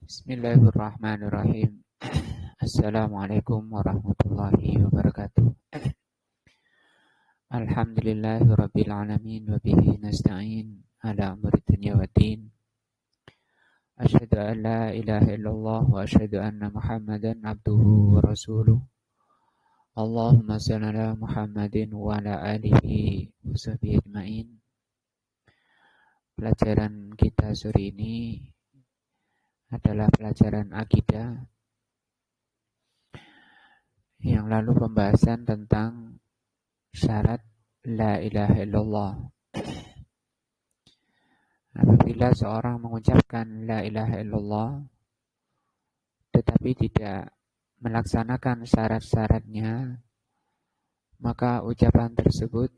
Bismillahirrahmanirrahim. Assalamualaikum warahmatullahi wabarakatuh. Alhamdulillahirabbil alamin wa bihi nasta'in ala umuri dunya waddin. Asyhadu an la ilaha illallah wa asyhadu anna Muhammadan abduhu wa rasuluh. Allahumma shalli ala Muhammadin wa ala alihi wa sahbihi ajmain. Pelajaran kita sore ini adalah pelajaran akidah. Yang lalu pembahasan tentang syarat la ilaha illallah. Apabila seorang mengucapkan la ilaha illallah tetapi tidak melaksanakan syarat-syaratnya, maka ucapan tersebut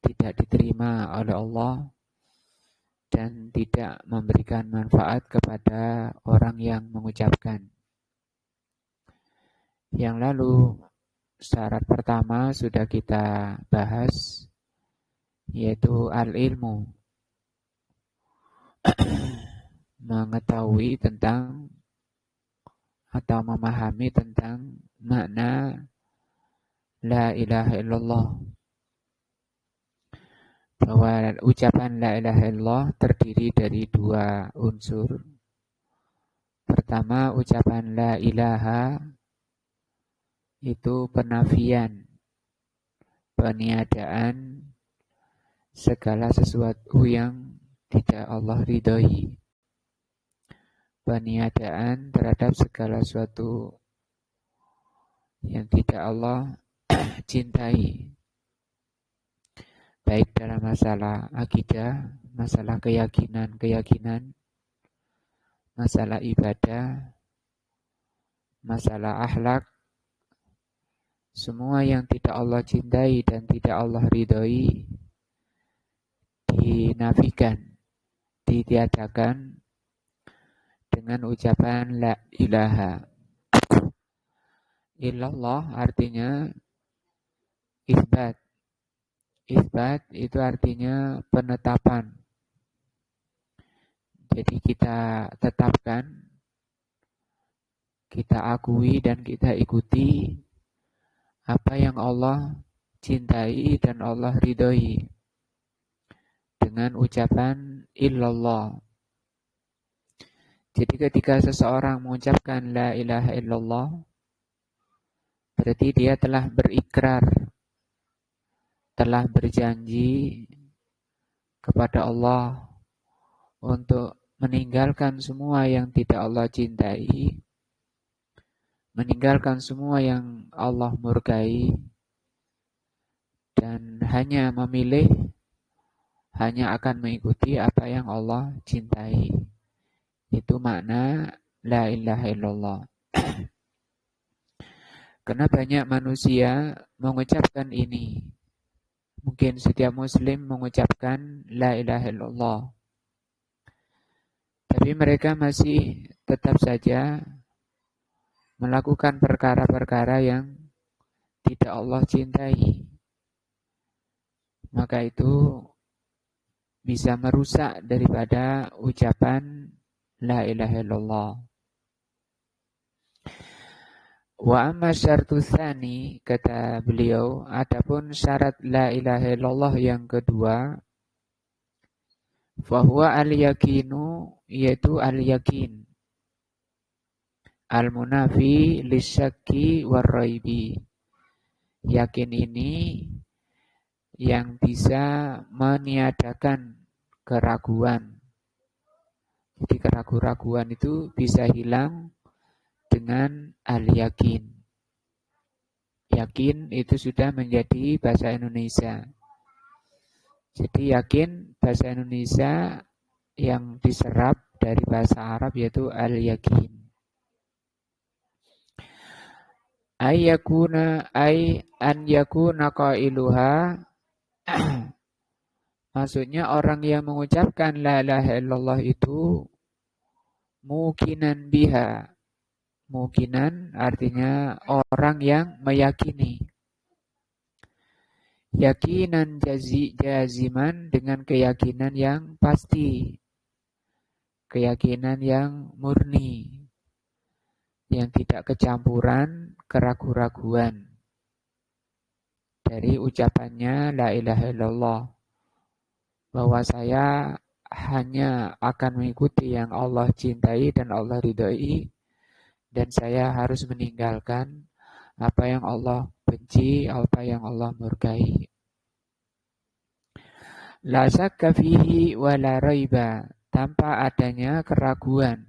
tidak diterima oleh Allah dan tidak memberikan manfaat kepada orang yang mengucapkan. Yang lalu syarat pertama sudah kita bahas, yaitu al-ilmu. Mengetahui tentang atau memahami tentang makna la ilaha illallah. Bahwa ucapan la ilaha illallah terdiri dari dua unsur. Pertama, ucapan la ilaha itu penafian, peniadaan segala sesuatu yang tidak Allah ridhoi. Peniadaan terhadap segala sesuatu yang tidak Allah cintai. Baik dalam masalah akidah, masalah keyakinan, masalah ibadah, masalah akhlak, semua yang tidak Allah cintai dan tidak Allah ridhoi dinafikan, ditiadakan dengan ucapan la ilaha illallah, artinya isbat. Isbat itu artinya penetapan. Jadi kita tetapkan, kita akui dan kita ikuti apa yang Allah cintai dan Allah ridhoi dengan ucapan illallah. Jadi ketika seseorang mengucapkan la ilaha illallah, berarti dia telah berikrar, telah berjanji kepada Allah untuk meninggalkan semua yang tidak Allah cintai, meninggalkan semua yang Allah murkai, dan hanya akan mengikuti apa yang Allah cintai. Itu makna la ilaha illallah. Karena banyak manusia mengucapkan ini. Mungkin setiap muslim mengucapkan la ilaha illallah. Tapi mereka masih tetap saja melakukan perkara-perkara yang tidak Allah cintai. Maka itu bisa merusak daripada ucapan la ilaha illallah. Wa amma syartu tsani, kata beliau, adapun syarat la ilaha illallah yang kedua, fahuwa al-yakinu, yaitu al-yakin, al-munafi lisyakki warraibi. Yakin ini yang bisa meniadakan keraguan. Jadi keraguan itu bisa hilang dengan al-yakin. Yakin itu sudah menjadi bahasa Indonesia. Jadi yakin bahasa Indonesia yang diserap dari bahasa Arab yaitu al-yakin. An yakuna qailuha, maksudnya orang yang mengucapkan la ilaha illallah itu mukinan biha. Mukinan artinya orang yang meyakini. Yakinan jaziman dengan keyakinan yang pasti. Keyakinan yang murni. yang tidak kecampuran keraguan-raguan dari ucapannya la ilaha illallah, bahwa saya hanya akan mengikuti yang Allah cintai dan Allah ridhoi, dan saya harus meninggalkan apa yang Allah benci, apa yang Allah murkai. La syakka fihi wa la raiba, tanpa adanya keraguan.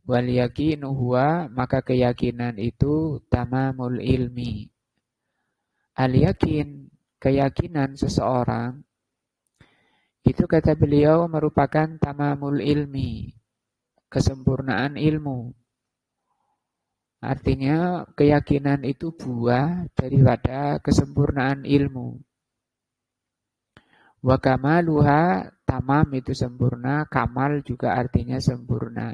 Wal yakinu huwa, maka keyakinan itu tamamul ilmi. Al yakin, keyakinan seseorang, itu kata beliau merupakan tamamul ilmi, kesempurnaan ilmu. Artinya keyakinan itu buah daripada kesempurnaan ilmu. Wa kamaluha, tamam itu sempurna, kamal juga artinya sempurna.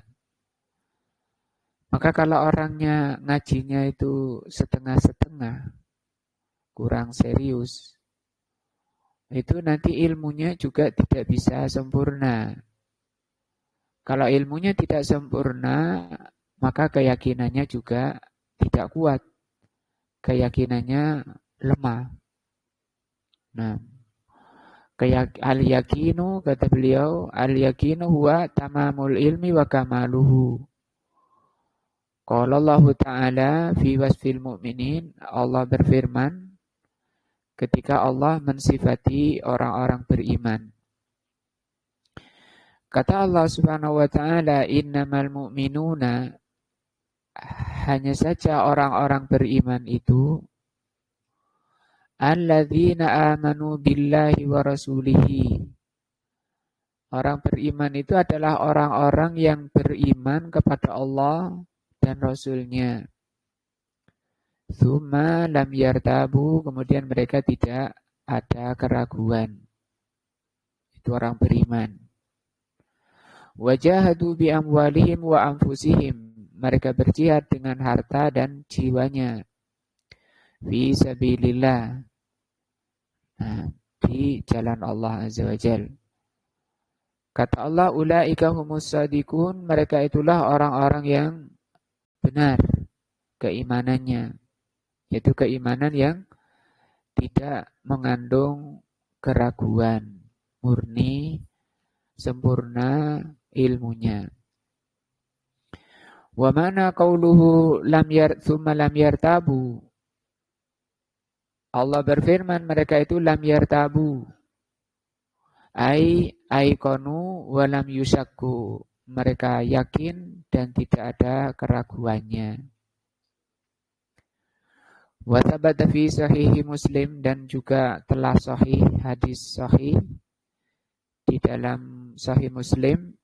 Maka kalau orangnya ngajinya itu setengah-setengah, kurang serius, itu nanti ilmunya juga tidak bisa sempurna. Kalau ilmunya tidak sempurna, maka keyakinannya juga tidak kuat. Keyakinannya lemah. Nah, al-yakinu, kata beliau, al-yakinu huwa tamamul ilmi wa kamaluhu. Qala Allah Ta'ala fi wasfil mu'minin, Allah berfirman ketika Allah mensifati orang-orang beriman. Kata Allah Subhanahu wa Ta'ala, innamal mu'minuna, hanya saja orang-orang beriman itu alladzina amanu billahi wa rasulihi. Orang beriman itu adalah orang-orang yang beriman kepada Allah dan Rasulnya. Tsumma lam yartabu, kemudian mereka tidak ada keraguan. Itu orang beriman. Wajahadu bi amwalihim wa anfusihim, mereka berjihad dengan harta dan jiwanya. Fi sabilillah, nah, di jalan Allah Azza wa Jal. Kata Allah, ulaika humus shadiqun, mereka itulah orang-orang yang benar keimanannya, yaitu keimanan yang tidak mengandung keraguan, murni, sempurna ilmunya. Wa mana qauluhu tsumma lam yartabu, Allah berfirman mereka itu lam yartabu, aikonu wa lam yusakku, mereka yakin dan tidak ada keraguannya. Wa thabata fi sahihi Muslim, dan juga telah sahih, hadis sahih di dalam sahih Muslim.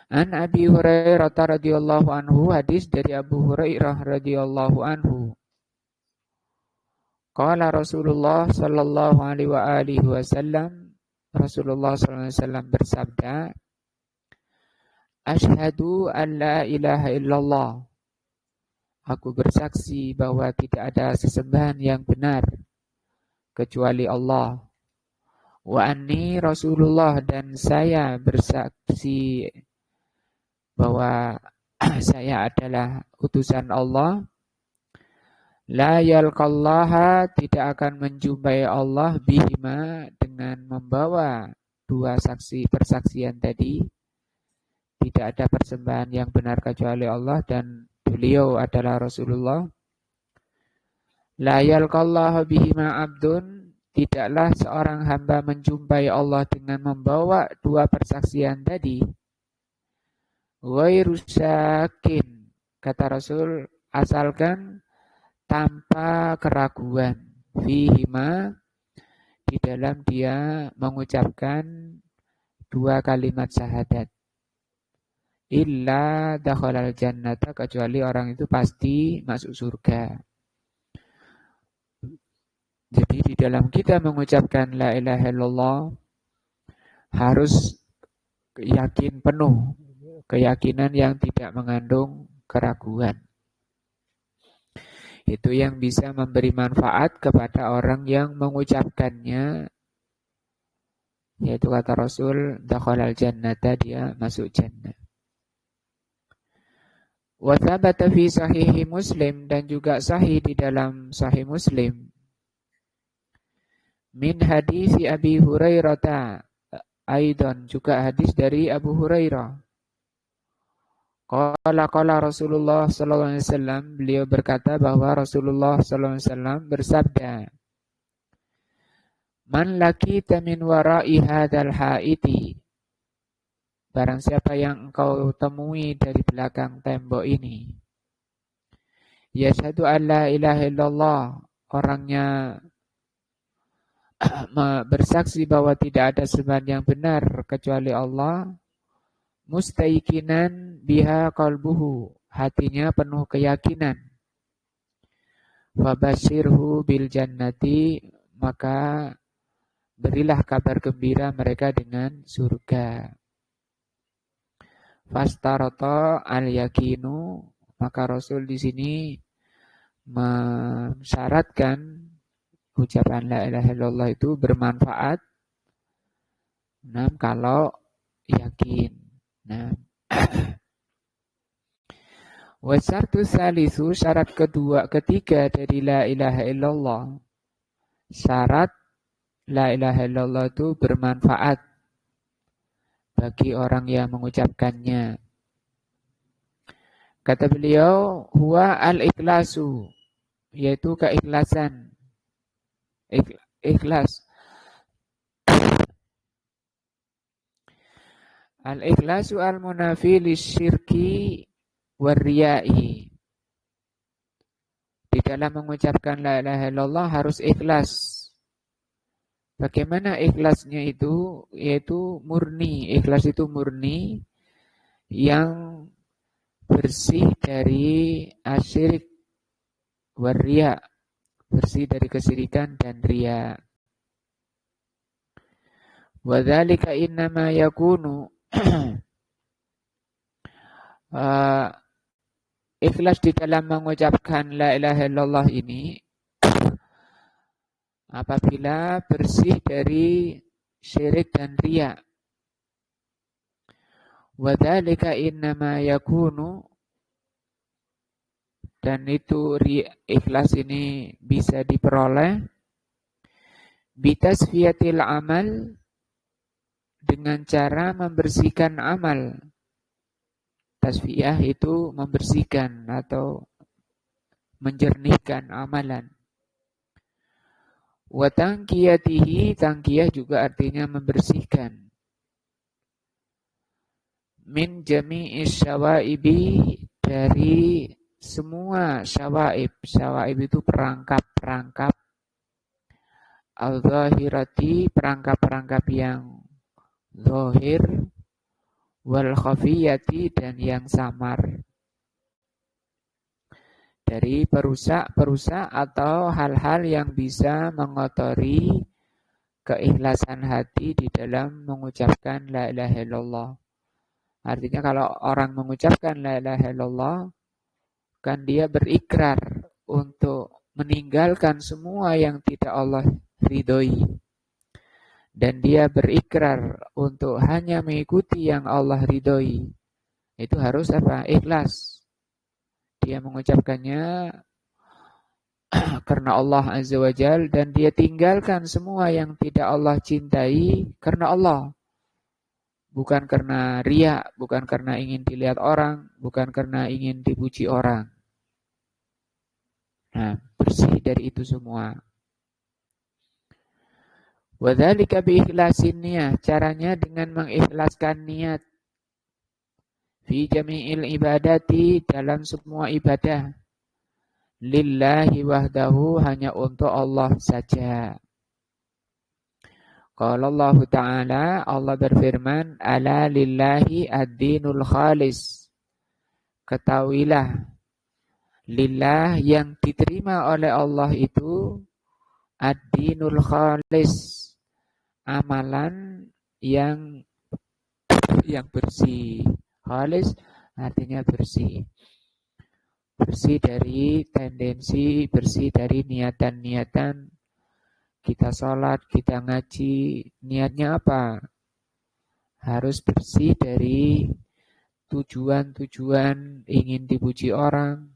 An Abi Hurairah radhiyallahu anhu, hadis dari Abu Hurairah radhiyallahu anhu. Qala Rasulullah sallallahu alaihi wa alihi wasallam, Rasulullah sallallahu alaihi wasallam bersabda, Asyhadu an la ilaha illallah, aku bersaksi bahwa tidak ada sesembahan yang benar kecuali Allah. Wa anni Rasulullah, dan saya bersaksi bahwa saya adalah utusan Allah. La yalqallaha, tidak akan menjumpai Allah bihima, dengan membawa dua persaksian tadi. Tidak ada persembahan yang benar kecuali Allah dan beliau adalah Rasulullah. La yalqallaha bihima abdun, tidaklah seorang hamba menjumpai Allah dengan membawa dua persaksian tadi. Ghairu syakin, kata Rasul, asalkan tanpa keraguan, fihima, di dalam dia mengucapkan dua kalimat syahadat. Illa dakhalal jannata, kecuali orang itu pasti masuk surga. Jadi di dalam kita mengucapkan la ilaha illallah harus yakin penuh, keyakinan yang tidak mengandung keraguan. Itu yang bisa memberi manfaat kepada orang yang mengucapkannya, yaitu kata Rasul, dakhalal jannata, dia masuk jannah. Wa thabata fi sahihi Muslim, dan juga sahih di dalam sahih Muslim, min hadis Abi Hurairah, aidan juga hadis dari Abu Hurairah. Qala Rasulullah sallallahu alaihi wasallam, beliau berkata bahwa Rasulullah sallallahu alaihi wasallam bersabda, "Man lakita min wara'i hadzal haiti." Barang siapa yang engkau temui dari belakang tembok ini. Yashhadu an la ilaha illallah, orangnya bersaksi bahwa tidak ada sembahan yang benar kecuali Allah. Mustaiqinan biha qalbuhu, hatinya penuh keyakinan. Fabashirhu bil jannati, maka berilah kabar gembira mereka dengan surga. Fastarata al-yakinu, maka Rasul di sini mensyaratkan ucapan la ilaha illallah itu bermanfaat. Nah, kalau yakin. Nah, wasartu salisu, syarat ketiga dari la ilaha illallah. Syarat la ilaha illallah itu bermanfaat bagi orang yang mengucapkannya. Kata beliau, huwa al-ikhlasu, yaitu keikhlasan. Ikhlas. Al-ikhlasu al-munafi lisyirki warriya'i. Di dalam mengucapkan la ilaha illallah harus ikhlas. Bagaimana ikhlasnya itu? Yaitu murni. Ikhlas itu murni yang bersih dari asyirik warriya, bersih dari kesyirikan dan riya. Wa dzalika innama yakunu ikhlas di dalam mengucapkan la ilaha illallah ini apabila bersih dari syirik dan riya. Wa dzalika innama yakunu, dan itu ikhlas ini bisa diperoleh bitasfiyatil amal, dengan cara membersihkan amal. Tasfiyah itu membersihkan atau menjernihkan amalan. Wa tangkiyatihi, tangkiyah juga artinya membersihkan. Min jami'is syawaibi, dari semua syawaib. Syawaib itu perangkap-perangkap. Al-zahirati, perangkap-perangkap yang zahir. Wal khafiyati, dan yang samar. Dari perusak atau hal-hal yang bisa mengotori keikhlasan hati di dalam mengucapkan la ilaha illallah. Artinya kalau orang mengucapkan la ilaha illallah, kan dia berikrar untuk meninggalkan semua yang tidak Allah ridhoi. Dan dia berikrar untuk hanya mengikuti yang Allah ridhoi. Itu harus apa? Ikhlas. Dia mengucapkannya karena Allah Azza wa Jal, dan dia tinggalkan semua yang tidak Allah cintai karena Allah. Bukan karena riya, bukan karena ingin dilihat orang, bukan karena ingin dipuji orang. Nah, bersih dari itu semua. Wa dzalika bi ikhlasin niyah, caranya dengan mengikhlaskan niat. Fi jami'il ibadati, dalam semua ibadah. Lillahi wahdahu, hanya untuk Allah saja. Qala Allah Ta'ala, Allah berfirman, ala lillahi ad-dinul khalis. Ketahuilah, lillah, yang diterima oleh Allah itu ad-dinul khalis, amalan yang bersih. Khalis artinya bersih. Bersih dari tendensi, bersih dari niatan-niatan. Kita sholat, kita ngaji, niatnya apa? Harus bersih dari tujuan-tujuan ingin dipuji orang,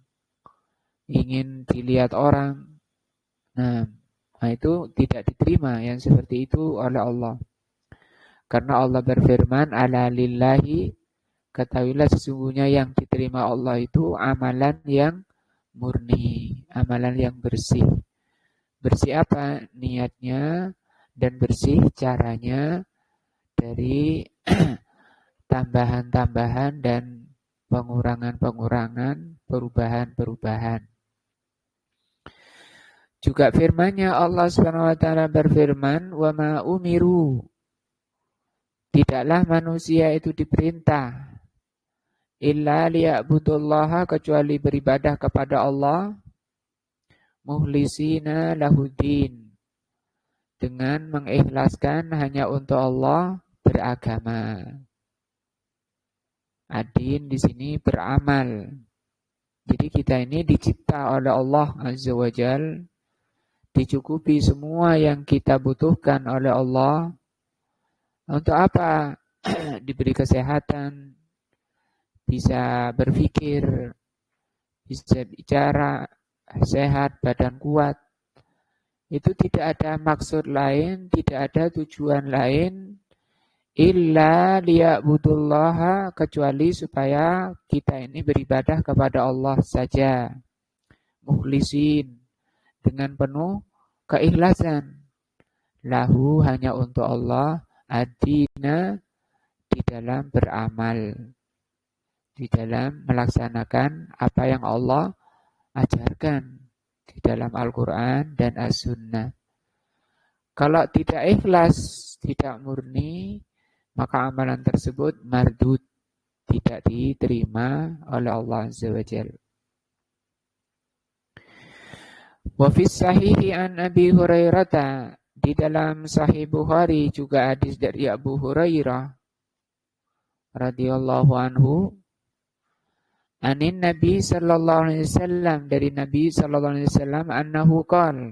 ingin dilihat orang. Nah, itu tidak diterima yang seperti itu oleh Allah. Karena Allah berfirman, ala lillahi, ketahuilah sesungguhnya yang diterima Allah itu amalan yang murni, amalan yang bersih. Bersih apa? Niatnya, dan bersih caranya dari tambahan-tambahan dan pengurangan-pengurangan, perubahan-perubahan. Juga firman-Nya Allah SWT berfirman, "Wa ma umiru." Tidaklah manusia itu diperintah illa liya'budullaha, kecuali beribadah kepada Allah, muhlisina lahuddin, dengan mengikhlaskan hanya untuk Allah beragama. Adin di sini beramal. Jadi kita ini dicipta oleh Allah Azza wa Jal, dicukupi semua yang kita butuhkan oleh Allah. Untuk apa? Diberi kesehatan, bisa berpikir, bisa bicara, sehat, badan kuat. Itu tidak ada maksud lain, tidak ada tujuan lain, illa liya'budullaha, kecuali supaya kita ini beribadah kepada Allah saja. Mukhlisin, dengan penuh keikhlasan. Lahu, hanya untuk Allah, adina, di dalam beramal, di dalam melaksanakan apa yang Allah ajarkan di dalam Al-Quran dan As-Sunnah. Kalau tidak ikhlas, tidak murni, maka amalan tersebut mardud, tidak diterima oleh Allah Azza wa Jalla. Wa fis sahihi an Abi Hurairah, di dalam Sahih Bukhari juga hadis dari Abu Hurairah radhiyallahu anhu, anin Nabi sallallahu alaihi wasallam, dari Nabi sallallahu alaihi wasallam, annahu qala,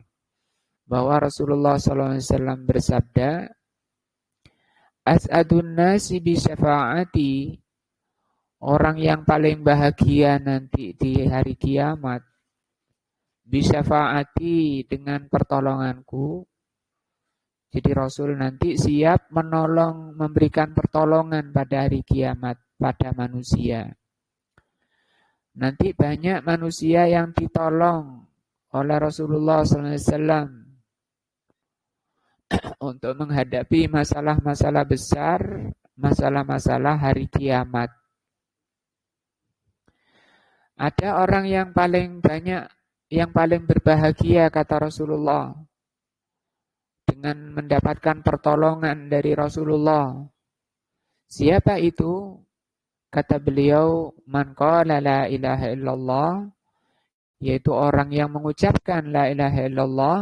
bahwa Rasulullah sallallahu alaihi wasallam bersabda, as'adun nasi bi syafaati, orang yang paling bahagia nanti di hari kiamat, bi syafaati, dengan pertolonganku. Jadi Rasul nanti siap menolong, memberikan pertolongan pada hari kiamat pada manusia. Nanti banyak manusia yang ditolong oleh Rasulullah SAW untuk menghadapi masalah-masalah besar, masalah-masalah hari kiamat. Ada orang yang paling banyak, yang paling berbahagia, kata Rasulullah, dengan mendapatkan pertolongan dari Rasulullah. Siapa itu? Kata beliau, man qala la ilaha illallah, yaitu orang yang mengucapkan la ilaha illallah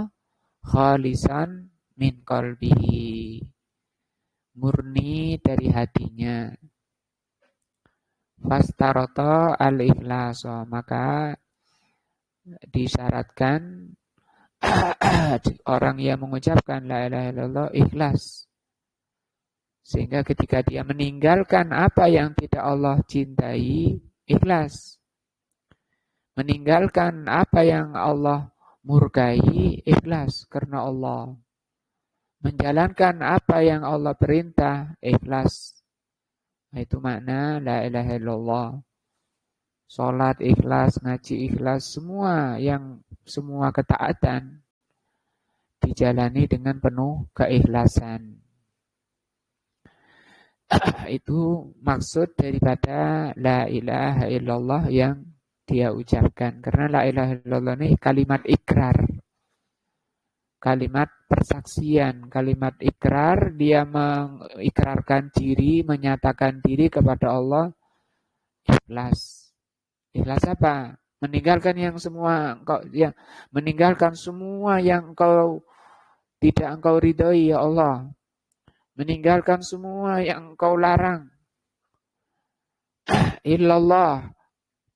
khalisan min qalbihi, murni dari hatinya. Fastarata al-ikhlas, maka disyaratkan orang yang mengucapkan la ilaha illallah ikhlas. Sehingga ketika dia meninggalkan apa yang tidak Allah cintai, ikhlas. Meninggalkan apa yang Allah murkai, ikhlas karena Allah. Menjalankan apa yang Allah perintah, ikhlas. Itu makna la ilaha illallah. Salat ikhlas, ngaji ikhlas, semua ketaatan dijalani dengan penuh keikhlasan. Itu maksud daripada la ilaha illallah yang dia ucapkan. Karena la ilaha illallah ini kalimat ikrar, kalimat persaksian, kalimat ikrar. Dia mengikrarkan diri, menyatakan diri kepada Allah ikhlas. Ikhlas apa? Meninggalkan meninggalkan semua yang tidak engkau ridhoi, ya Allah. Meninggalkan semua yang engkau larang. Illallah.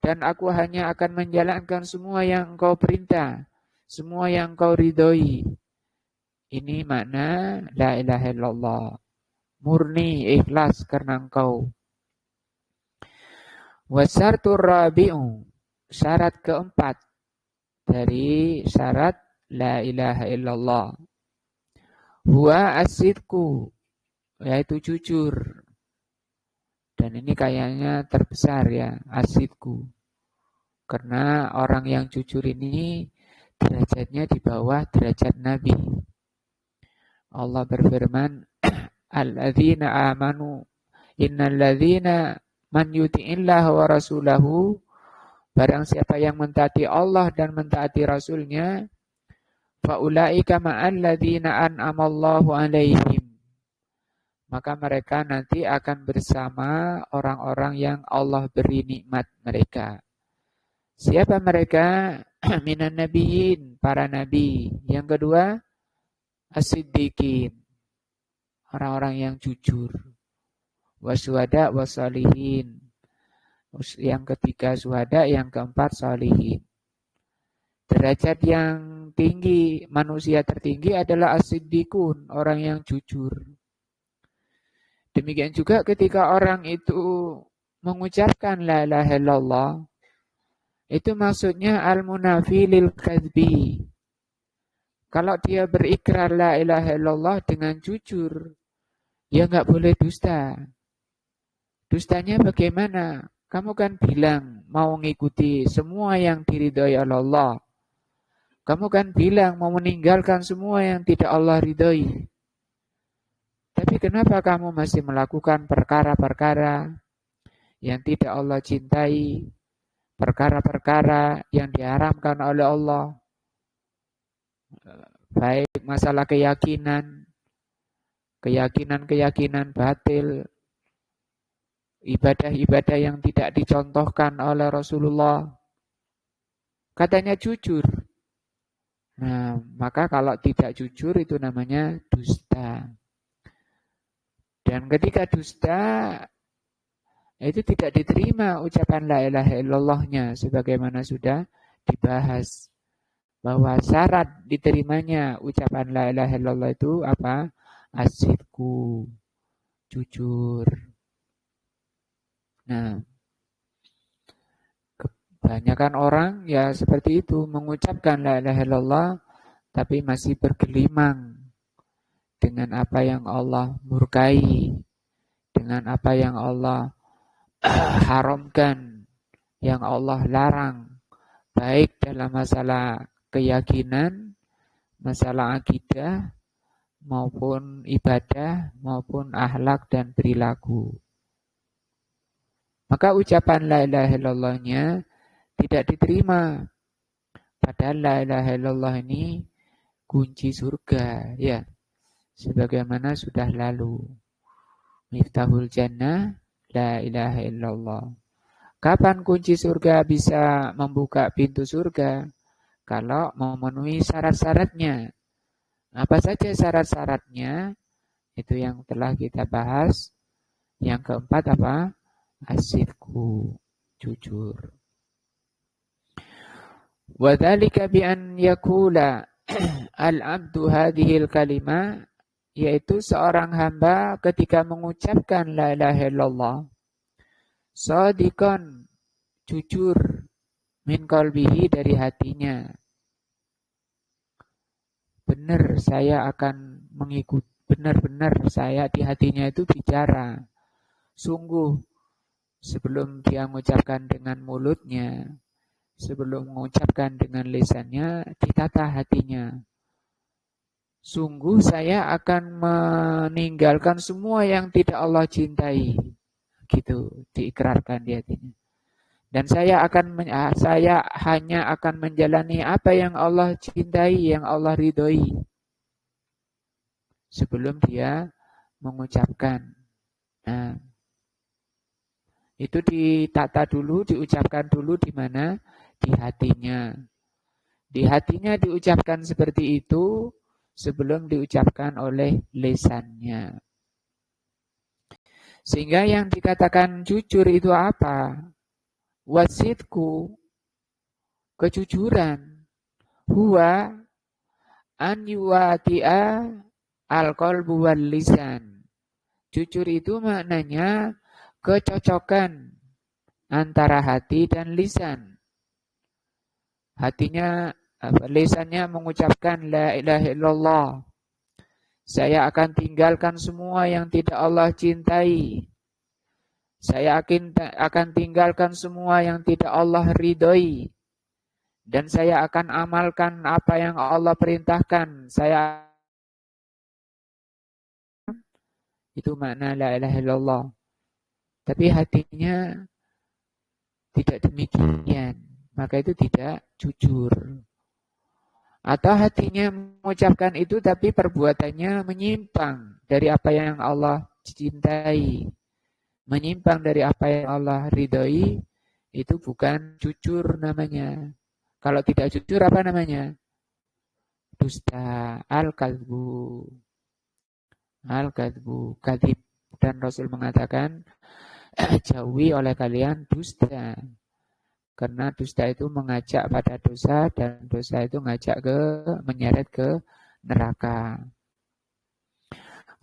Dan aku hanya akan menjalankan semua yang engkau perintah, semua yang engkau ridhoi. Ini makna la ilaha illallah. Murni, ikhlas karena engkau. Wasartur rabi'u, syarat keempat dari syarat la ilaha illallah. Huwa asidku, yaitu jujur. Dan ini kayaknya terbesar ya, asidku. Karena orang yang jujur ini derajatnya di bawah derajat Nabi. Allah berfirman, Alladzina amanu, innal ladzina man yuti'illah wa rasulahu, barang siapa yang mentaati Allah dan mentaati Rasulnya, faulaika ma'al ladzina an'amallahu alaihim, maka mereka nanti akan bersama orang-orang yang Allah beri nikmat mereka. Siapa mereka? Minan nabiyyin, para nabi. Yang kedua, as-siddiqin, orang-orang yang jujur. Wasyuhada wassalihin. Yang ketiga syuhada, yang keempat salihin. Derajat yang tinggi, manusia tertinggi adalah as-siddiqun, orang yang jujur. Demikian juga ketika orang itu mengucapkan la ilaha illallah, itu maksudnya al-munafi lil kadzbi. Kalau dia berikrar la ilaha illallah dengan jujur, ya nggak boleh dusta. Dustanya bagaimana? Kamu kan bilang mau mengikuti semua yang diridhoi oleh Allah. Kamu kan bilang mau meninggalkan semua yang tidak Allah ridhoi. Tapi kenapa kamu masih melakukan perkara-perkara yang tidak Allah cintai? Perkara-perkara yang diharamkan oleh Allah. Baik masalah keyakinan, keyakinan batil, ibadah-ibadah yang tidak dicontohkan oleh Rasulullah. Katanya jujur. Nah, maka kalau tidak jujur itu namanya dusta. Dan ketika dusta, itu tidak diterima ucapan la ilaha illallahnya, sebagaimana sudah dibahas. Bahwa syarat diterimanya ucapan la ilaha illallah itu apa? Asidku, jujur. Nah, kebanyakan orang ya seperti itu, mengucapkan la ilaha illallah tapi masih bergelimang dengan apa yang Allah murkai, dengan apa yang Allah haramkan, yang Allah larang, baik dalam masalah keyakinan, masalah akidah, maupun ibadah, maupun akhlak dan perilaku. Maka ucapan la ilaha illallahnya tidak diterima. Padahal la ilaha illallah ini kunci surga, ya. Sebagaimana sudah lalu. Miftahul jannah la ilaha illallah. Kapan kunci surga bisa membuka pintu surga? Kalau memenuhi syarat-syaratnya. Apa saja syarat-syaratnya? Itu yang telah kita bahas. Yang keempat apa? Asidku, jujur. Wadzalika bi an yakula al-abdu hadhil kalimah, yaitu seorang hamba ketika mengucapkan la ilaha illallah, shadiqan, jujur, min qalbihi, dari hatinya. Benar saya akan mengikut, benar-benar saya di hatinya itu bicara. Sungguh sebelum dia mengucapkan dengan mulutnya, sebelum mengucapkan dengan lisannya, ditata hatinya. Sungguh saya akan meninggalkan semua yang tidak Allah cintai. Gitu, diikrarkan di hatinya. Dan saya hanya akan menjalani apa yang Allah cintai, yang Allah ridhoi. Sebelum dia mengucapkan. Nah, itu ditata dulu, diucapkan dulu di mana? Di hatinya. Di hatinya diucapkan seperti itu sebelum diucapkan oleh lisannya. Sehingga yang dikatakan jujur itu apa? Wasidku, kejujuran. Huwa an yuwati'a al-qalbu wal lisan. Jujur itu maknanya kecocokan antara hati dan lisan. Lisannya mengucapkan la ilaha illallah. Saya akan tinggalkan semua yang tidak Allah cintai. Saya akan tinggalkan semua yang tidak Allah ridhoi. Dan saya akan amalkan apa yang Allah perintahkan. Itu makna la ilaha illallah. Tapi hatinya tidak demikian. Maka itu tidak jujur. Atau hatinya mengucapkan itu tapi perbuatannya menyimpang dari apa yang Allah cintai. Menyimpang dari apa yang Allah ridhoi, itu bukan jujur namanya. Kalau tidak jujur apa namanya? Dusta, al-kadhbu. Al-kadhbu, kadhib. Dan Rasul mengatakan, jauhi oleh kalian dusta. Karena dusta itu mengajak pada dosa dan dosa itu menyeret ke neraka.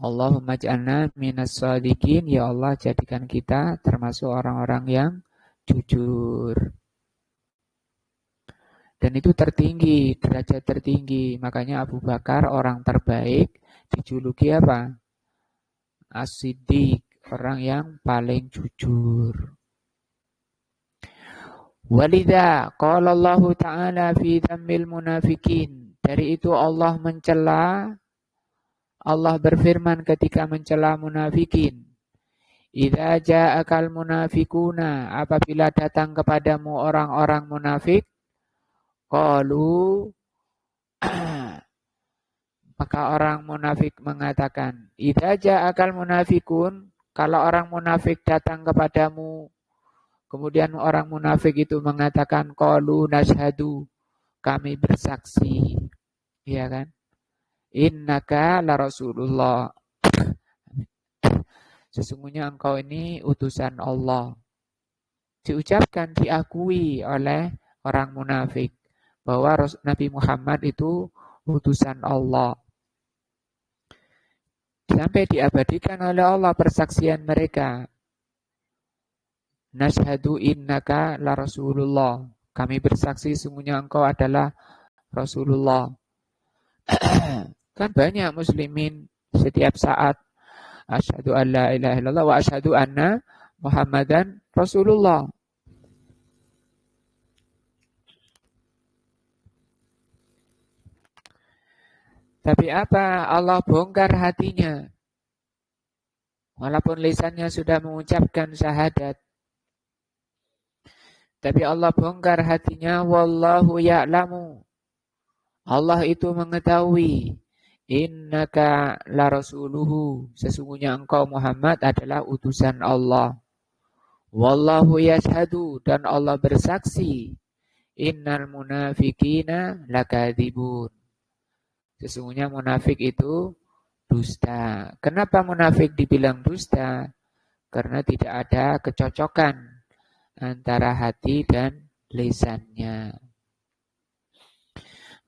Allahumma ja'alna minas shadiqin, ya Allah jadikan kita termasuk orang-orang yang jujur. Dan itu tertinggi, derajat tertinggi. Makanya Abu Bakar orang terbaik dijuluki apa? As-Siddiq, orang yang paling jujur. Walidha qala Allah Ta'ala fi dhammil munafikin. Dari itu Allah berfirman ketika mencela munafikin. Idza ja'akal munafikuna, apabila datang kepadamu orang-orang munafik, qalu maka orang munafik mengatakan, idza ja'akal munafikun, kalau orang munafik datang kepadamu, kemudian orang munafik itu mengatakan, qalu nashhadu, kami bersaksi, ya kan? Innaka la Rasulullah. Sesungguhnya engkau ini utusan Allah. Diucapkan, diakui oleh orang munafik bahwa Nabi Muhammad itu utusan Allah. Sampai diabadikan oleh Allah persaksian mereka. Nashhadu innaka la Rasulullah. Kami bersaksi sesungguhnya engkau adalah Rasulullah. Kan banyak muslimin setiap saat asyhadu an la ilaha illallah wa asyhadu anna Muhammadan Rasulullah. Tapi apa? Allah bongkar hatinya. Walaupun lisannya sudah mengucapkan syahadat. Tapi Allah bongkar hatinya. Wallahu ya'lamu. Allah itu mengetahui. Innaka la rasuluhu. Sesungguhnya engkau Muhammad adalah utusan Allah. Wallahu yashhadu. Dan Allah bersaksi. Innal munafikina lakadzibun. Sesungguhnya munafik itu dusta. Kenapa munafik dibilang dusta? Karena tidak ada kecocokan antara hati dan lisannya.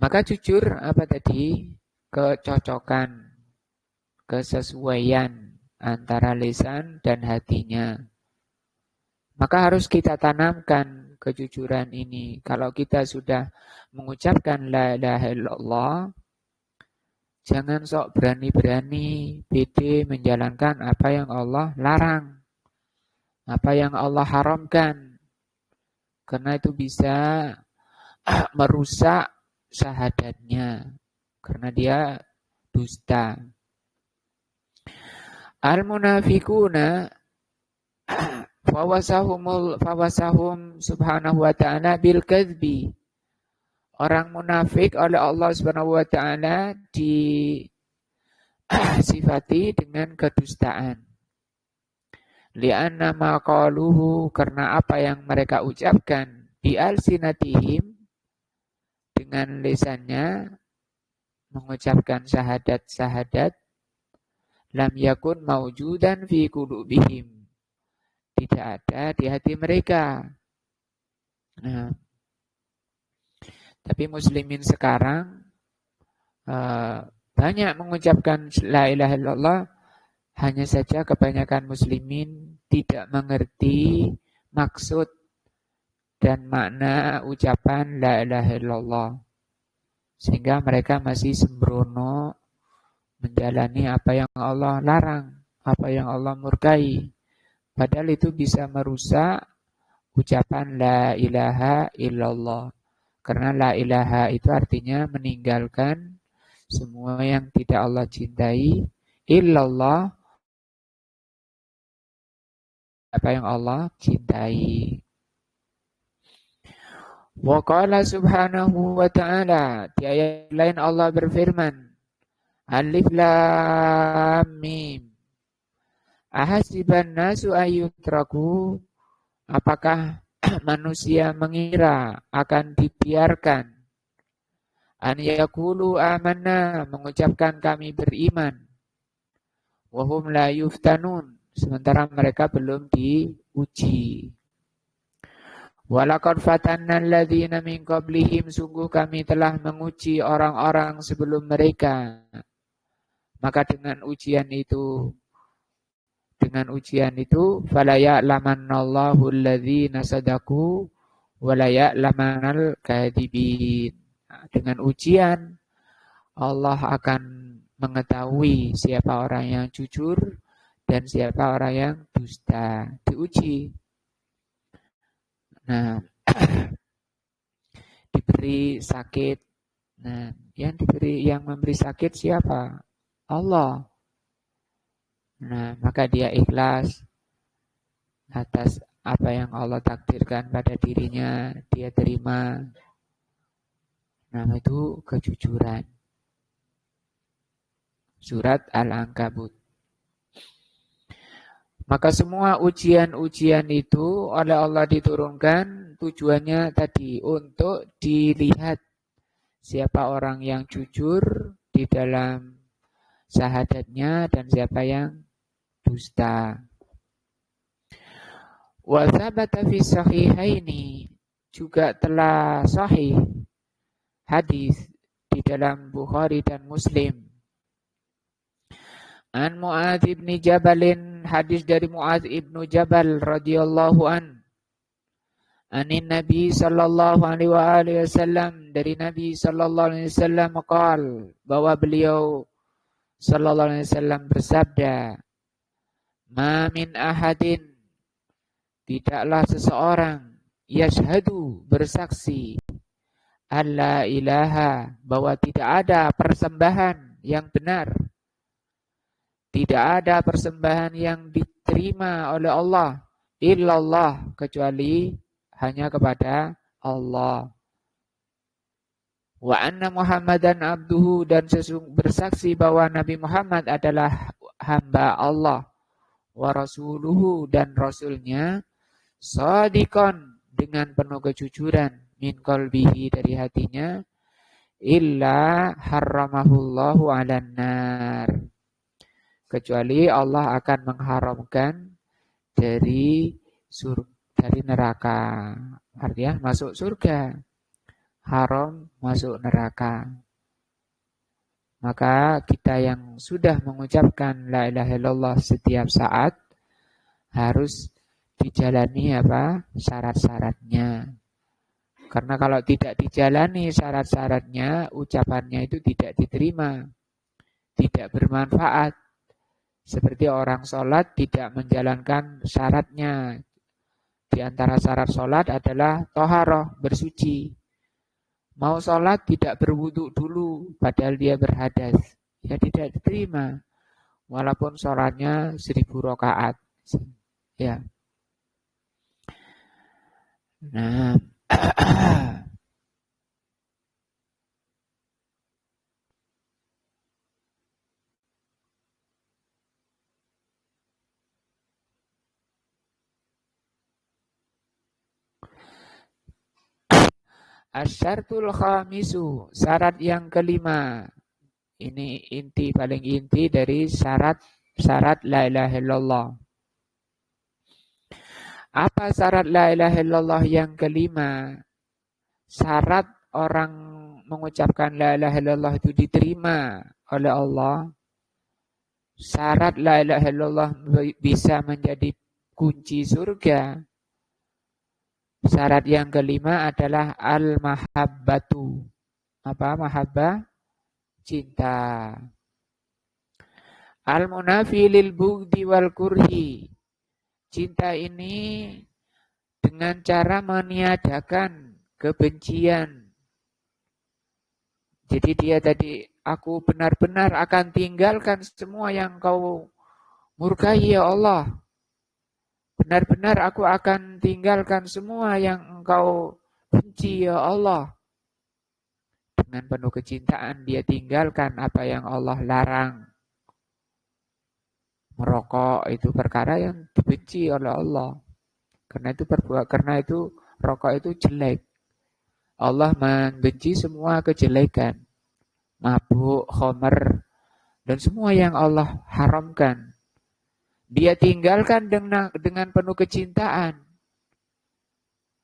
Maka jujur apa tadi? Kecocokan, kesesuaian antara lisan dan hatinya. Maka harus kita tanamkan kejujuran ini. Kalau kita sudah mengucapkan la ilaha illallah, jangan sok berani-berani, pede menjalankan apa yang Allah larang, apa yang Allah haramkan. Karena itu bisa merusak syahadatnya. Karena dia dusta. Al-munafikuna fawasahum subhanahu wa ta'ala bil kadzbi. Orang munafik oleh Allah Subhanahu wa taala disifati dengan kedustaan. Li'anna ma qaluhu, karena apa yang mereka ucapkan bi alsinatihim, dengan lisannya mengucapkan syahadat-syahadat, lam yakun maujudan fi qulubihim, tidak ada di hati mereka. Nah, tapi muslimin sekarang banyak mengucapkan la ilaha illallah, hanya saja kebanyakan muslimin tidak mengerti maksud dan makna ucapan la ilaha illallah. Sehingga mereka masih sembrono menjalani apa yang Allah larang, apa yang Allah murkai. Padahal itu bisa merusak ucapan la ilaha illallah. Karena la ilaha itu artinya meninggalkan semua yang tidak Allah cintai, illallah apa yang Allah cintai. Wa qala subhanahu wa ta'ala, di ayat lain Allah berfirman, Alif Lam Mim. Ahasiban nasu ayyutraku, apakah manusia mengira akan dibiarkan an yaqulu amanna, mengucapkan kami beriman, wa hum la yuftanun, sementara mereka belum diuji. Walaqad fatanna alladzina min qablihim, sungguh kami telah menguji orang-orang sebelum mereka. Maka dengan ujian itu fala ya'lamannallahu alladzina sadaqu wa la ya'lamanal kadhibin. Dengan ujian Allah akan mengetahui siapa orang yang jujur dan siapa orang yang dusta. Diuji. Nah, diberi sakit. Nah, yang memberi sakit siapa? Allah. Nah, maka dia ikhlas atas apa yang Allah takdirkan pada dirinya, dia terima. Nah, itu kejujuran. Surat Al-Ankabut. Maka semua ujian-ujian itu oleh Allah diturunkan, tujuannya tadi untuk dilihat siapa orang yang jujur di dalam syahadatnya dan siapa yang dusta. Wa tsabata fi sahihaini, juga telah sahih hadis di dalam Bukhari dan Muslim. An Mu'adz bin Jabalin, hadis dari Mu'adz bin Jabal radhiyallahu an. Anin Nabi sallallahu alaihi wasallam, dari Nabi sallallahu alaihi wasallam qaal, bahwa beliau sallallahu alaihi wasallam bersabda, "Ma min ahadin, tidaklah seseorang, yashhadu, bersaksi, alla ilaha, bahwa tidak ada persembahan yang benar, tidak ada persembahan yang diterima oleh Allah, illallah, kecuali hanya kepada Allah. Wa anna Muhammadan abduhu, dan bersaksi bahwa Nabi Muhammad adalah hamba Allah, wa rasuluhu, dan rasulnya, shadiqan, dengan penuh kejujuran, min qalbihi, dari hatinya, illa harramahullahu 'alan nar, kecuali Allah akan mengharamkan dari neraka. Artinya masuk surga, haram masuk neraka. Maka kita yang sudah mengucapkan la ilaha illallah setiap saat harus dijalani syarat-syaratnya. Karena kalau tidak dijalani syarat-syaratnya, ucapannya itu tidak diterima, tidak bermanfaat. Seperti orang sholat tidak menjalankan syaratnya. Di antara syarat sholat adalah toharoh, bersuci. Mau sholat tidak berwudu dulu, padahal dia berhadas. Ya tidak diterima. Walaupun sholatnya 1000 rakaat. Ya. Nah. Asyartul khamisu, syarat yang kelima. Ini paling inti dari syarat la ilaha illallah. Apa syarat la ilaha illallah yang kelima? Syarat orang mengucapkan la ilaha illallah itu diterima oleh Allah. Syarat la ilaha illallah bisa menjadi kunci surga Syarat yang kelima adalah al-mahabbatu. Apa mahabbah? Cinta. Al-munafi lil bugdi wal kurhi. Cinta ini dengan cara meniadakan kebencian. Jadi dia tadi, aku benar-benar akan tinggalkan semua yang kau murkai ya Allah. Benar-benar aku akan tinggalkan semua yang engkau benci ya Allah. Dengan penuh kecintaan dia tinggalkan apa yang Allah larang. Merokok itu perkara yang dibenci oleh Allah. Karena itu rokok itu jelek. Allah membenci semua kejelekan. Mabuk, khomer, dan semua yang Allah haramkan. Dia tinggalkan dengan penuh kecintaan.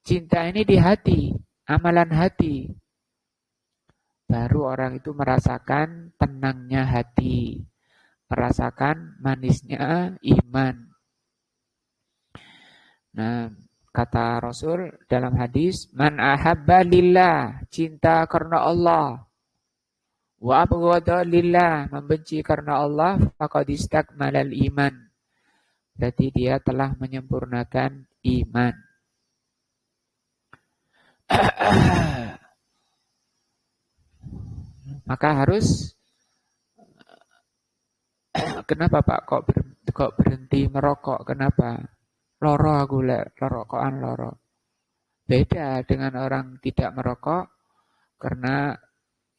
Cinta ini di hati, amalan hati. Baru orang itu merasakan tenangnya hati, merasakan manisnya iman. Nah, kata Rasul dalam hadis, man ahabba lillah, cinta karena Allah. Wa abghadha lillah, membenci karena Allah, faqad istakmalal iman. Berarti dia telah menyempurnakan iman. Maka harus, kenapa Pak kok berhenti merokok? Kenapa? Loro aku rokokan loro. Beda dengan orang tidak merokok karena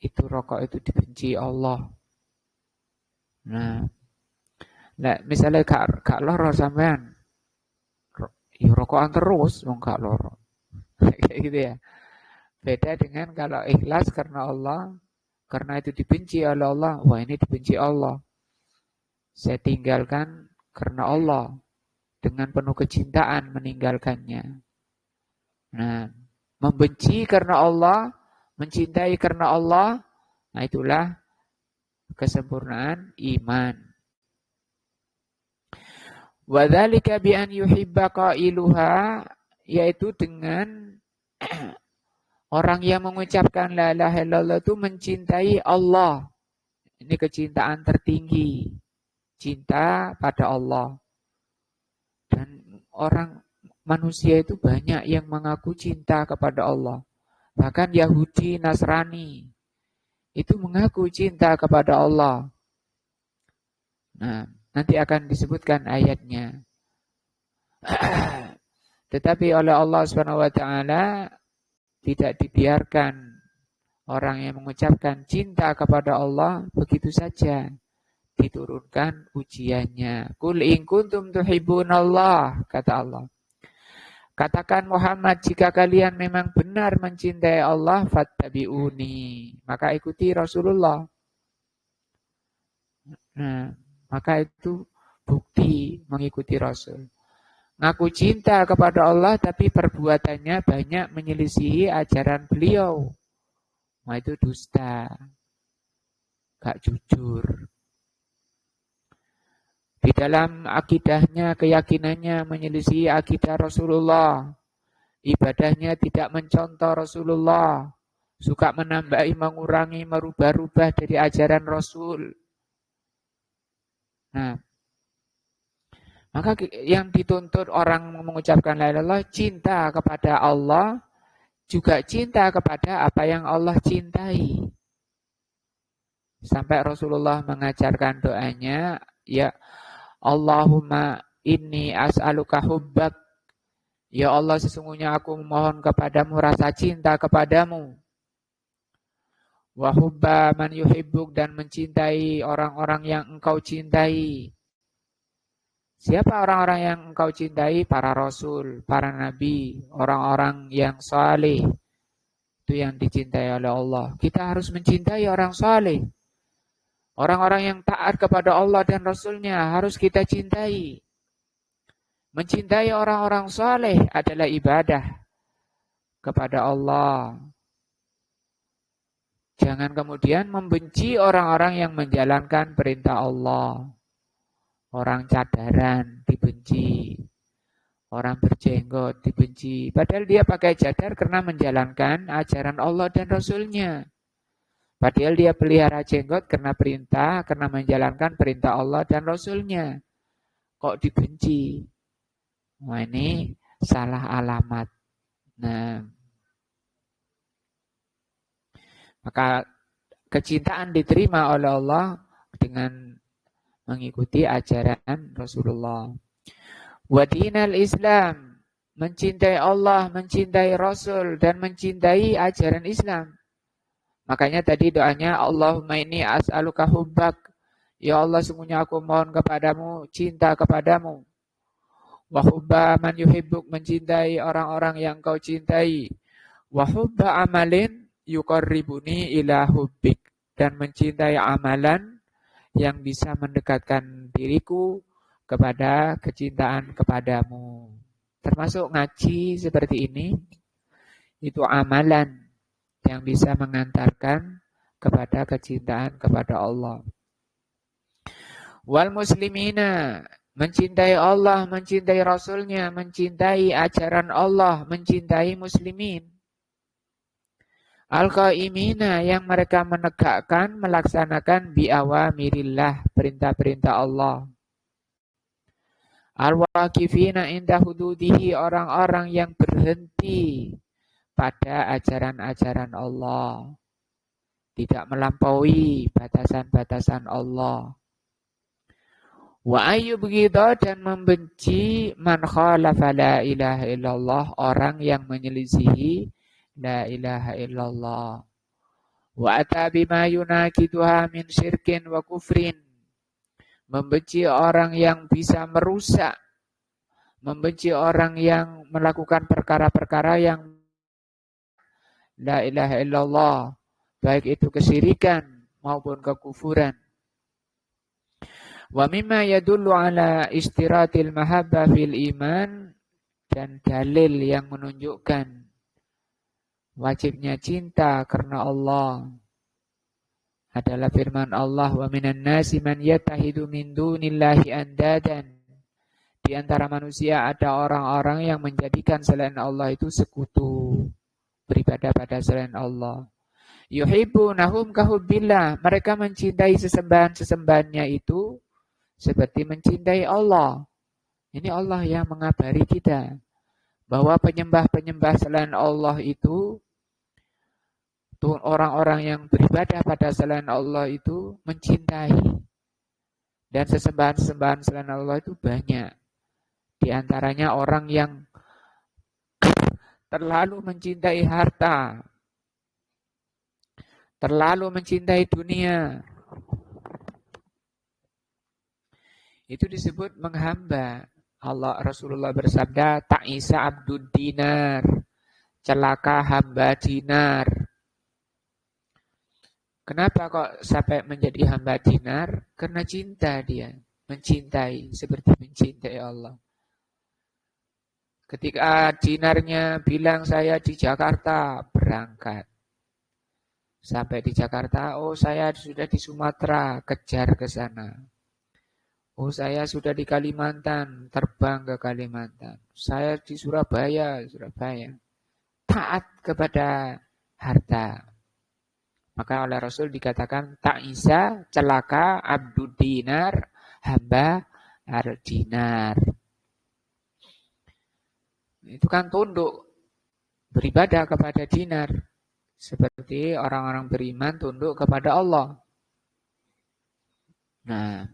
itu rokok itu dibenci Allah. Nah, misalnya gak loro sampean, ya rokokan terus, wong gak loro. Kayak gitu ya. Beda dengan kalau ikhlas karena Allah, karena itu dibenci oleh Allah. Wah, ini dibenci Allah. Saya tinggalkan karena Allah. Dengan penuh kecintaan meninggalkannya. Nah, membenci karena Allah, mencintai karena Allah, nah itulah kesempurnaan iman. Wa dzalika bi an yuhibba qailuha, yaitu dengan orang yang mengucapkan la ilaha illallah itu mencintai Allah. Ini kecintaan tertinggi. Cinta pada Allah. Dan orang manusia itu banyak yang mengaku cinta kepada Allah. Bahkan Yahudi, Nasrani itu mengaku cinta kepada Allah. Nah, nanti akan disebutkan ayatnya. Tetapi oleh Allah SWT tidak dibiarkan orang yang mengucapkan cinta kepada Allah begitu saja. Diturunkan ujiannya. Qul in kuntum tuhibbunallah, kata Allah. Katakan Muhammad, jika kalian memang benar mencintai Allah, fattabi'uni, maka ikuti Rasulullah. Nah, maka itu bukti mengikuti Rasul. Ngaku cinta kepada Allah tapi perbuatannya banyak menyelisihi ajaran beliau. Nah, itu dusta. Gak jujur. Di dalam akidahnya, keyakinannya menyelisihi akidah Rasulullah. Ibadahnya tidak mencontoh Rasulullah. Suka menambahi, mengurangi, merubah-rubah dari ajaran Rasul. Nah, maka yang dituntut orang mengucapkan la ilaha illallah, cinta kepada Allah, juga cinta kepada apa yang Allah cintai. Sampai Rasulullah mengajarkan doanya, ya Allahumma inni as'aluka hubbak. Ya Allah, sesungguhnya aku memohon kepadamu rasa cinta kepadamu. Wa hubba man yuhibbuk, dan mencintai orang-orang yang engkau cintai. Siapa orang-orang yang engkau cintai? Para rasul, para nabi, orang-orang yang saleh. Itu yang dicintai oleh Allah. Kita harus mencintai orang saleh. Orang-orang yang taat kepada Allah dan Rasulnya harus kita cintai. Mencintai orang-orang saleh adalah ibadah kepada Allah. Jangan kemudian membenci orang-orang yang menjalankan perintah Allah. Orang cadaran dibenci. Orang berjenggot dibenci. Padahal dia pakai cadar karena menjalankan ajaran Allah dan Rasulnya. Padahal dia pelihara jenggot karena perintah, karena menjalankan perintah Allah dan Rasulnya. Kok dibenci? Wah, ini salah alamat. Nah, maka kecintaan diterima oleh Allah dengan mengikuti ajaran Rasulullah. Wa dinal Islam, mencintai Allah, mencintai Rasul, dan mencintai ajaran Islam. Makanya tadi doanya, Allahumma inni as'aluka hubbak. Ya Allah, sungguhnya aku mohon kepadamu, cinta kepadamu. Wa hubba man yuhibbuk, mencintai orang-orang yang kau cintai. Wa hubba amalin yuqarribuni ila hubbik, dan mencintai amalan yang bisa mendekatkan diriku kepada kecintaan kepadamu. Termasuk ngaji seperti ini, itu amalan yang bisa mengantarkan kepada kecintaan kepada Allah. Wal muslimina, mencintai Allah, mencintai Rasulnya, mencintai ajaran Allah, mencintai muslimin. Al-qaimina, yang mereka menegakkan, melaksanakan biawamirillah, perintah-perintah Allah. Al-waqifina inda hududihi, orang-orang yang berhenti pada ajaran-ajaran Allah. Tidak melampaui batasan-batasan Allah. Wa ayyubghidha, dan membenci man khalafa la ilaha illallah, orang yang menyelisihi la ilaha illallah. Wa ata bima yunakiduha min syirkin wa kufrin, membenci orang yang bisa merusak, membenci orang yang melakukan perkara-perkara yang la ilaha illallah, baik itu kesyirikan maupun kekufuran. Wa mimma yadullu ala istiratil mahabbah fil iman, dan dalil yang menunjukkan wajibnya cinta karena Allah adalah firman Allah, wa minan nasi man yattahidu min dunillahi andadan. Di antara manusia ada orang-orang yang menjadikan selain Allah itu sekutu, beribadah pada selain Allah. Yuhibbunahum kahubbillah, mereka mencintai sesembahan-sesembahannya itu seperti mencintai Allah. Ini Allah yang mengabari kita bahwa penyembah-penyembah selain Allah itu, orang-orang yang beribadah pada selain Allah itu mencintai. Dan sesembahan-sesembahan selain Allah itu banyak. Di antaranya orang yang terlalu mencintai harta, terlalu mencintai dunia. Itu disebut menghamba. Allah, Rasulullah bersabda, ta'isa abdud dinar, celaka hamba dinar. Kenapa kok sampai menjadi hamba dinar? Karena cinta dia, mencintai seperti mencintai Allah. Ketika dinarnya bilang saya di Jakarta, berangkat. Sampai di Jakarta, oh saya sudah di Sumatera, kejar ke sana. Oh saya sudah di Kalimantan, terbang ke Kalimantan. Saya di Surabaya. Taat kepada harta. Maka oleh Rasul dikatakan ta'isa, celaka, abdud dinar, hamba al-dinar. Itu kan tunduk, beribadah kepada dinar. Seperti orang-orang beriman tunduk kepada Allah. Nah,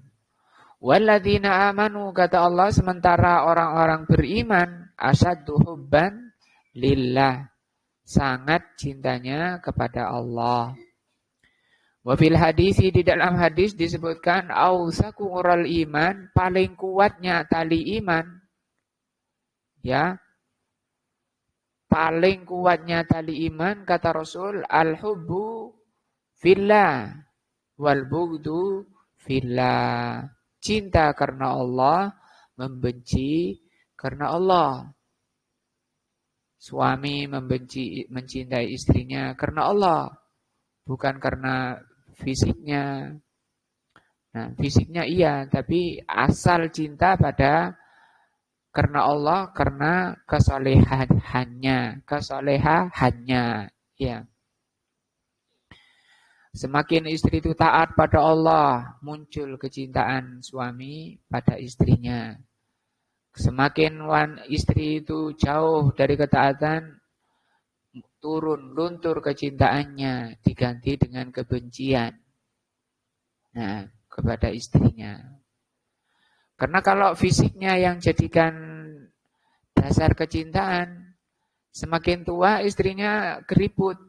walladzina amanu, kata Allah, sementara orang-orang beriman, asyaddu hubban lillah, sangat cintanya kepada Allah. Wa fil hadisi, di dalam hadis disebutkan, ausaku ural iman, paling kuatnya tali iman. Ya, paling kuatnya tali iman, kata Rasul, al-hubbu fillah wal bughdu fillah. Cinta karena Allah, membenci karena Allah. Suami mencintai istrinya karena Allah, bukan karena fisiknya. Nah, fisiknya iya, tapi asal cinta pada Karena Allah, karena kesolehannya, ya. Semakin istri itu taat pada Allah, muncul kecintaan suami pada istrinya. Semakin istri itu jauh dari ketaatan, turun, luntur kecintaannya, diganti dengan kebencian. Nah, kepada istrinya. Karena kalau fisiknya yang jadikan dasar kecintaan, semakin tua istrinya keriput.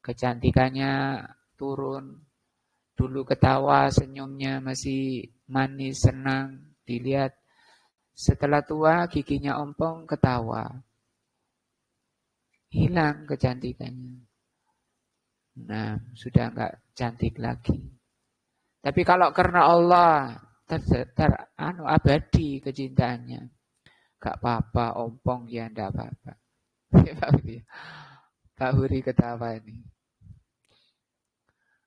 Kecantikannya turun. Dulu ketawa, senyumnya masih manis, senang, dilihat. Setelah tua, giginya ompong, ketawa. Hilang kecantikannya. Nah, sudah enggak cantik lagi. Tapi kalau karena Allah, abadi kecintaannya. Gak apa-apa, ompong ya enggak apa-apa. Pak Huri ketawa ini.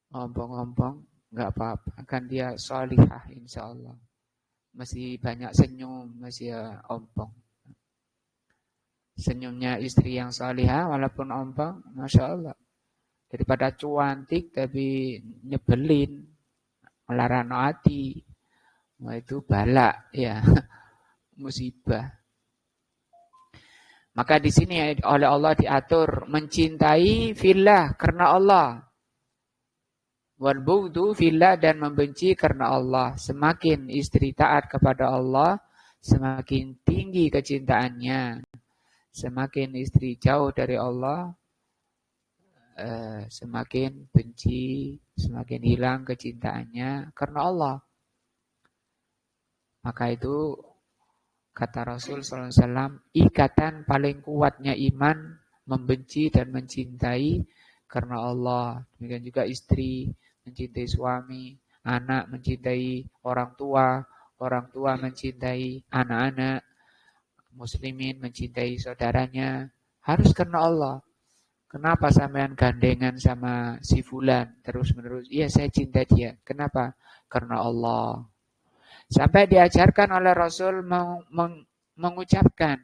Ompong-ompong, enggak apa-apa. Kan dia solihah insya Allah. Masih banyak senyum, masih ompong. Senyumnya istri yang solihah walaupun ompong, Masya Allah. Daripada cuantik tapi nyebelin, melarang hati. Wah itu balak ya, musibah. Maka di sini oleh Allah diatur mencintai fillah karena Allah. Wal bughdu fillah dan membenci karena Allah. Semakin istri taat kepada Allah, semakin tinggi kecintaannya. Semakin istri jauh dari Allah, semakin benci, semakin hilang kecintaannya karena Allah. Maka itu kata Rasul SAW, ikatan paling kuatnya iman membenci dan mencintai karena Allah. Demikian juga istri mencintai suami, anak mencintai orang tua mencintai anak-anak, muslimin mencintai saudaranya. Harus karena Allah. Kenapa sampean gandengan sama si fulan terus-menerus? Iya, saya cinta dia. Kenapa? Karena Allah. Sampai diajarkan oleh Rasul mengucapkan,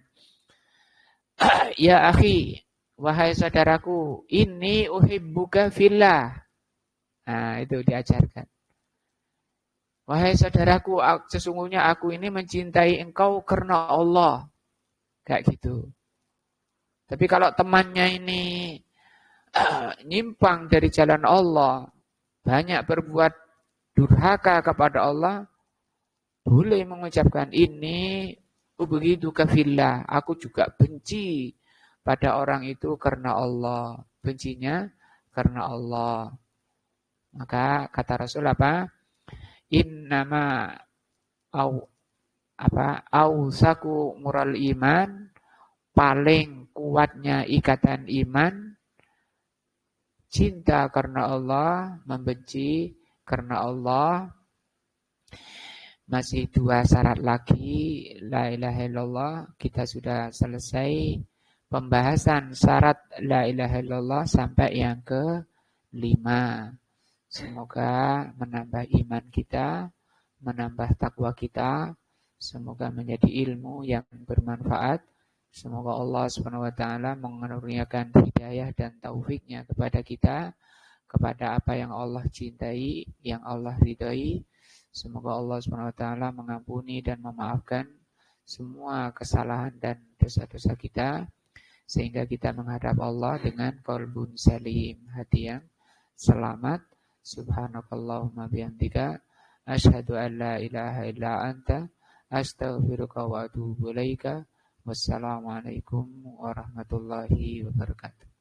ya akhi, wahai saudaraku, inni uhibbuka fillah. Nah, itu diajarkan. Wahai saudaraku, sesungguhnya aku ini mencintai engkau karena Allah. Kayak gitu. Tapi kalau temannya ini nyimpang dari jalan Allah, banyak berbuat durhaka kepada Allah, boleh mengucapkan ini begitu kafillah. Aku juga benci pada orang itu karena Allah. Bencinya karena Allah. Maka kata Rasul apa? Innama ausaku mural iman, paling kuatnya ikatan iman, cinta karena Allah, membenci karena Allah. Masih 2 syarat lagi, la ilaha illallah. Kita sudah selesai pembahasan syarat la ilaha illallah sampai yang ke-5. Semoga menambah iman kita, menambah takwa kita. Semoga menjadi ilmu yang bermanfaat. Semoga Allah SWT mengaruniakan hidayah dan taufiknya kepada kita, kepada apa yang Allah cintai, yang Allah ridhai. Semoga Allah SWT mengampuni dan memaafkan semua kesalahan dan dosa-dosa kita, sehingga kita menghadap Allah dengan qalbun salim, hati yang selamat. Subhanakallahumma bihamdika, asyhadu an la ilaha illa anta, astaghfiruka wa atubu ilaika. Wassalamualaikum warahmatullahi wabarakatuh.